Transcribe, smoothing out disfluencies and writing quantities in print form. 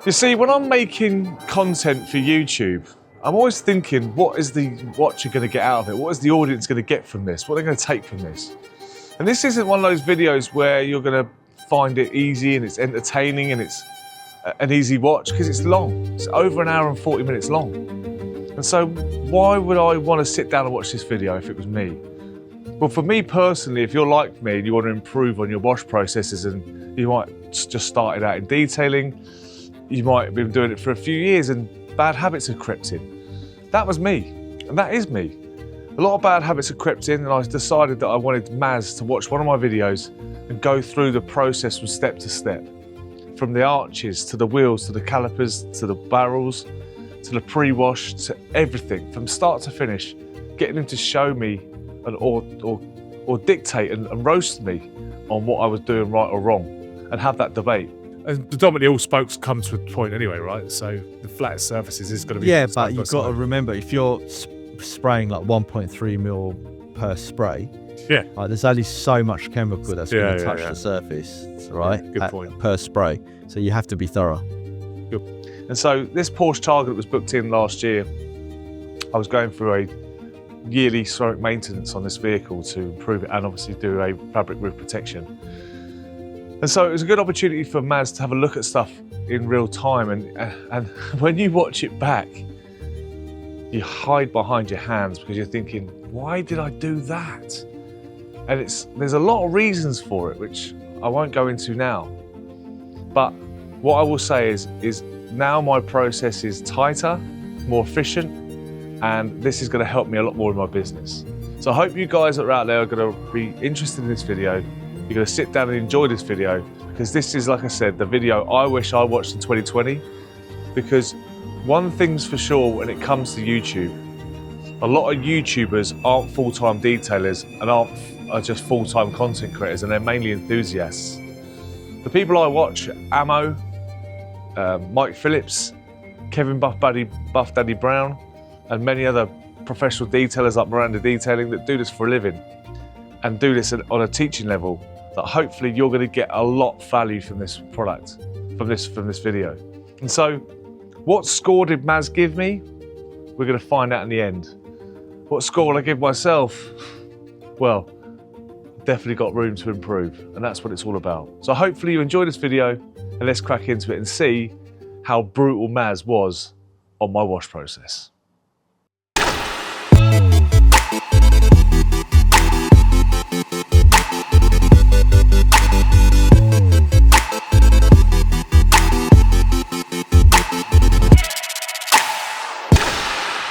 You see, when I'm making content for YouTube, I'm always thinking, what is the watcher going to get out of it? What is the audience going to get from this? What are they going to take from this? And this isn't one of those videos where you're going to find it easy and it's entertaining and it's an easy watch, because it's long. It's over an hour and 40 minutes long. And so why would I want to sit down and watch this video if it was me? Well, for me personally, if you're like me and you want to improve on your wash processes, and you might just started out in detailing, you might have been doing it for a few years and bad habits have crept in. That was me, and that is me. A lot of bad habits have crept in, and I decided that I wanted Maz to watch one of my videos and go through the process from step to step. From the arches, to the wheels, to the calipers, to the barrels, to the pre-wash, to everything, from start to finish, getting him to show me or dictate and roast me on what I was doing right or wrong, and have that debate. And predominantly all spokes come to a point anyway, right? So the flat surfaces is going to be... Yeah, but you've got to remember, if you're spraying like 1.3 mil per spray, yeah, there's only so much chemical that's going to touch the surface, right? Yeah, good point. Per spray. So you have to be thorough. Good. And so this Porsche Target was booked in last year. I was going through a yearly ceramic maintenance on this vehicle to improve it and obviously do a fabric roof protection. And so it was a good opportunity for Maz to have a look at stuff in real time, and when you watch it back, you hide behind your hands because you're thinking, why did I do that? And there's a lot of reasons for it, which I won't go into now. But what I will say is now my process is tighter, more efficient, and this is going to help me a lot more in my business. So I hope you guys that are out there are going to be interested in this video. You're going to sit down and enjoy this video, because this is, like I said, the video I wish I watched in 2020. Because one thing's for sure when it comes to YouTube, a lot of YouTubers aren't full-time detailers and are just full-time content creators, and they're mainly enthusiasts. The people I watch, Ammo, Mike Phillips, Kevin Buff Daddy Brown, and many other professional detailers like Miranda Detailing that do this for a living and do this on a teaching level, that hopefully you're going to get a lot of value from this product, from this video. And so, what score did Maz give me? We're going to find out in the end. What score will I give myself? Well, definitely got room to improve, and that's what it's all about. So hopefully you enjoyed this video, and let's crack into it and see how brutal Maz was on my wash process.